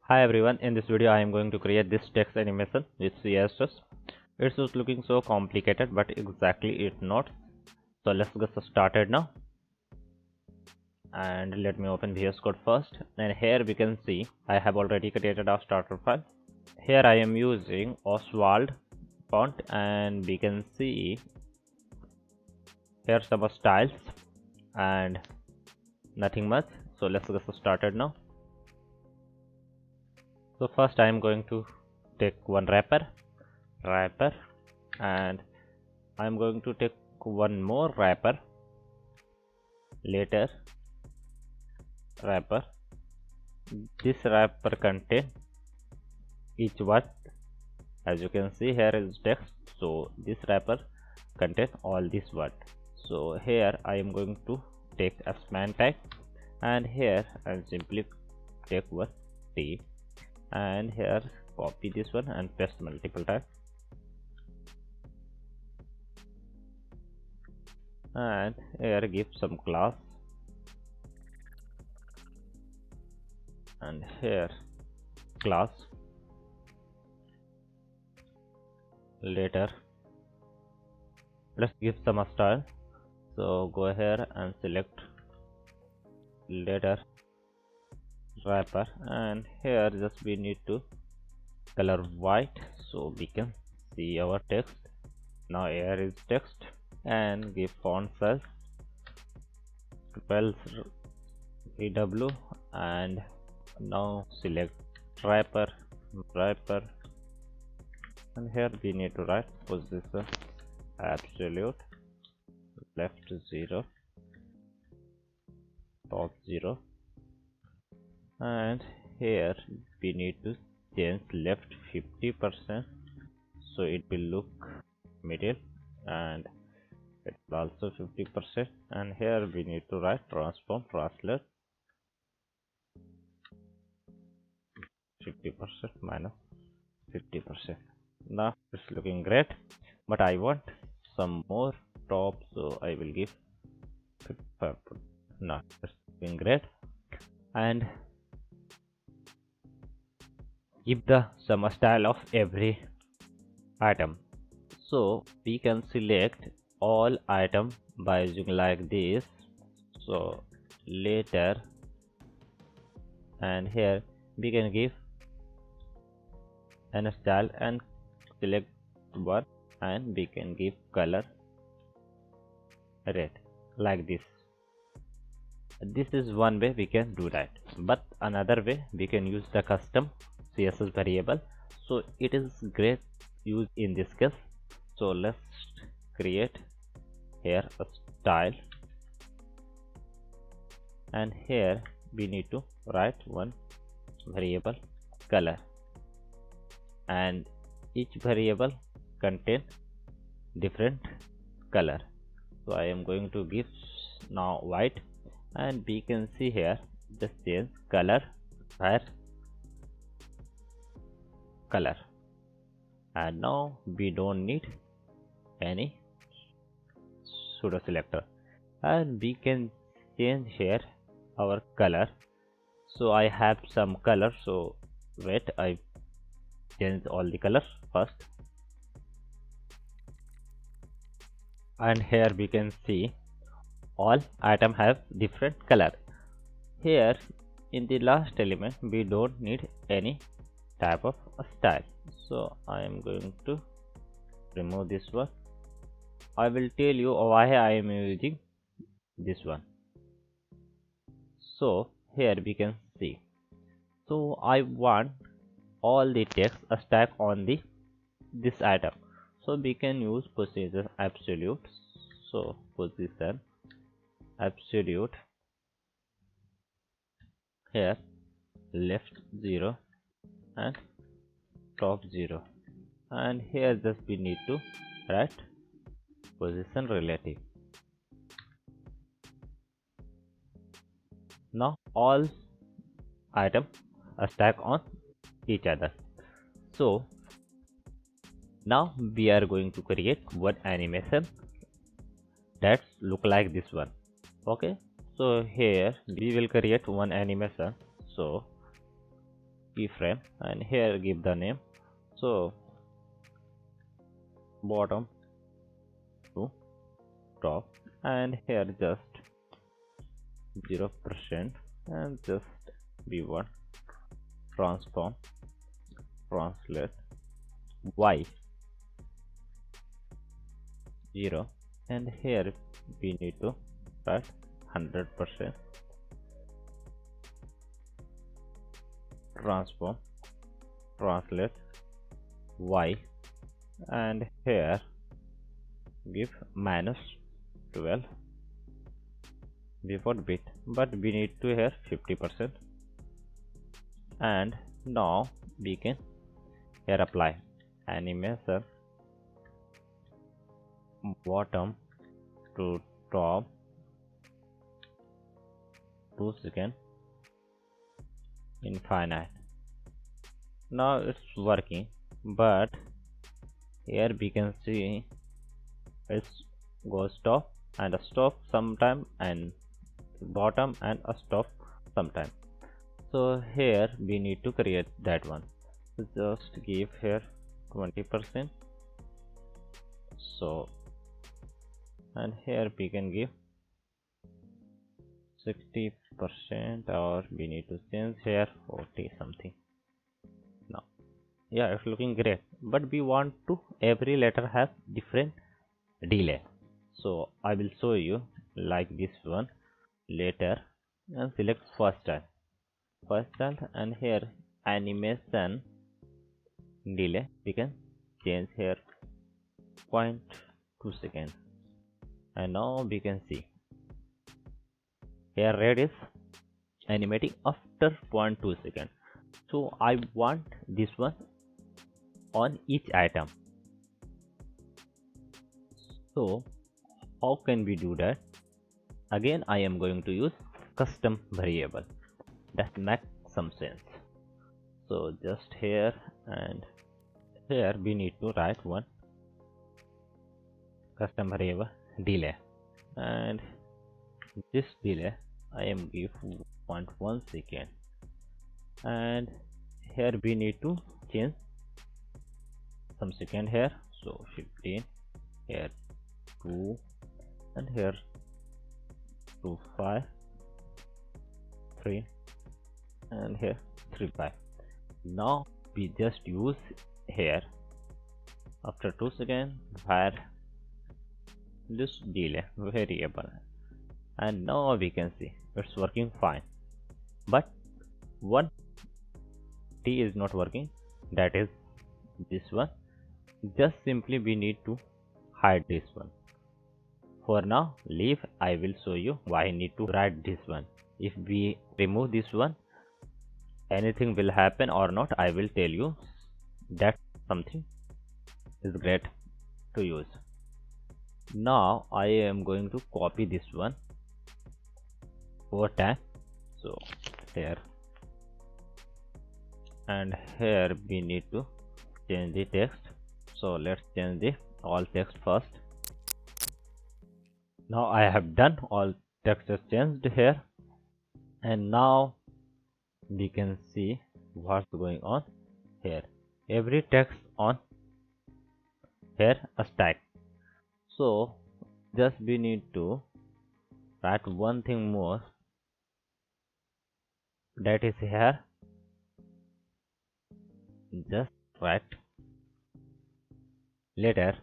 Hi everyone, in this video I am going to create this text animation with CSS. It's just looking so complicated, but exactly it's not. So let's get started now. And let me open VS Code first. And here we can see I have already created our starter file. Here I am using Oswald font, and we can see here some styles and nothing much. So let's get started now. So first I am going to take one wrapper, and I am going to take one more wrapper, later wrapper. This wrapper contain each word. As you can see, here is text, so this wrapper contains all this word. So here I am going to take a span tag, and here I will simply take one T, and here copy this one and paste multiple times, and here give some class, and here class, later let's give some style. So go here and select later wrapper, and here just we need to color white so we can see our text. Now here is text, and give font size 12 VW, and now select wrapper, and here we need to write position absolute, left 0, top 0, and here we need to change left 50% so it will look middle, and it's also 50%, and here we need to write transform translate 50% minus 50%. Now it's looking great, but I want some more top, so I will give 55%. Now it's looking great, and give the some style of every item. So we can select all item by using like this. So later, and here we can give an style and select one, and we can give color red like this. This is one way we can do that, but another way we can use the custom CSS variable. So it is great use in this case. So let's create here a style, and here we need to write one variable color, and each variable contain different color. So I am going to give now white, and we can see here just change color where color, and now we don't need any pseudo selector, and we can change here our color. So I have some color, so wait, I change all the colors first, and here we can see all item have different color. Here in the last element we don't need any type of style, so I am going to remove this one. I will tell you why I am using this one. So here we can see, so I want all the text stack on the this item, so we can use position absolute. So position absolute, here left 0 and top 0, and here just we need to write position relative. Now all item stack on each other. So now we are going to create one animation that look like this one. Okay, so here we will create one animation. So keyframe, and here give the name. So bottom to top, and here just 0%, and just b1 transform translate y 0, and here we need to write 100% transform translate y, and here give -12 before bit, but we need to here 50%, and now we can here apply animation bottom to top 2 seconds infinite. Now it's working, but here we can see it's go stop and a stop sometime, and bottom and a stop sometime. So here we need to create that one. So just give here 20%. So, and here we can give 60%, or we need to change here 40 something. Now yeah, it's looking great, but we want to every letter have different delay. So I will show you like this one later, and select first child, and here animation delay we can change here 0.2 seconds, and now we can see here red is animating after 0.2 seconds. So I want this one on each item. So how can we do that? Again, I am going to use custom variable. That makes some sense. So just here and here we need to write one custom variable delay, and this delay I am give 0.1 second, and here we need to change some second here. So 15, here 2, and here 2 5 3, and here 3 5. Now we just use here after 2 seconds where this delay variable, and now we can see it's working fine, but one T is not working, that is this one. Just simply we need to hide this one. For now leave, I will show you why I need to write this one. If we remove this one, anything will happen or not, I will tell you. That something is great to use. Now I am going to copy this one over time. So here, and here we need to change the text. So let's change the all text first. Now I have done all text is changed here, and now we can see what's going on here. Every text on here a stack. So just we need to write one thing more, that is here just write letter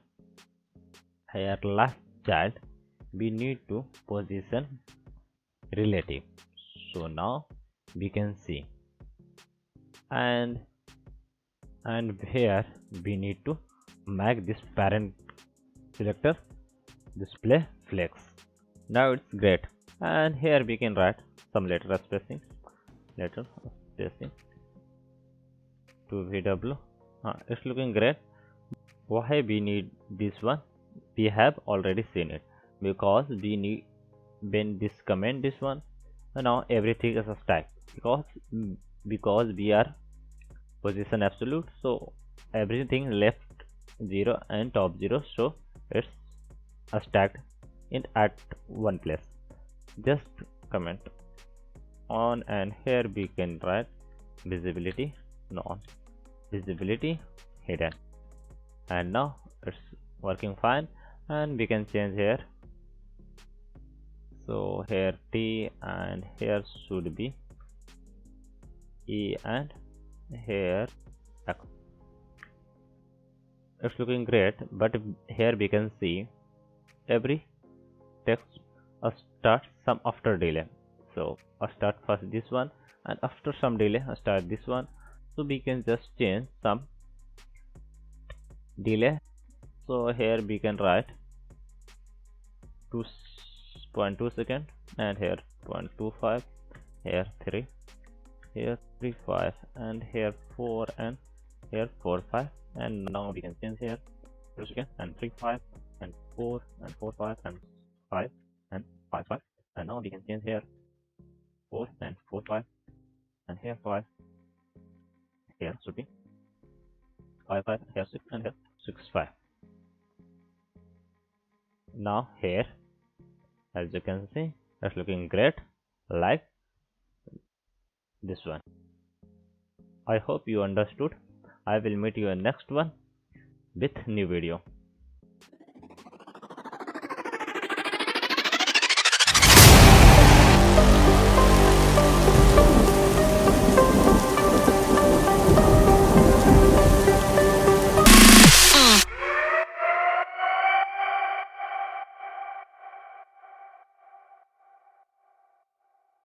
here last child, we need to position relative. So now we can see, and here we need to make this parent selector display flex. Now it's great, and here we can write some letter spacing to VW. It's looking great. Why we need this one? We have already seen it, because we need when this comment this one, and now everything is a stack, because we are position absolute, so everything left 0 and top 0, so it's a stacked in at one place. Just comment on, and here we can write visibility none, visibility hidden, and now it's working fine. And we can change here. So here T and here should be E and here X. It's looking great, but here we can see every text start some after delay. So start first this one, and after some delay start this one. So we can just change some delay. So here we can write 2.2 second, and here 0.25, here 3, here 3.5, and here 4, and here 4.5. And now we can change here 2 second and 3.5 and 4 and 4.5 and 5 and 5.5. And now we can change here 4 and 4.5, and here 5, here should be 5.5, here 6, and here 6.5. Now here, as you can see, it's looking great like this one. I hope you understood. I will meet you in next one with new video.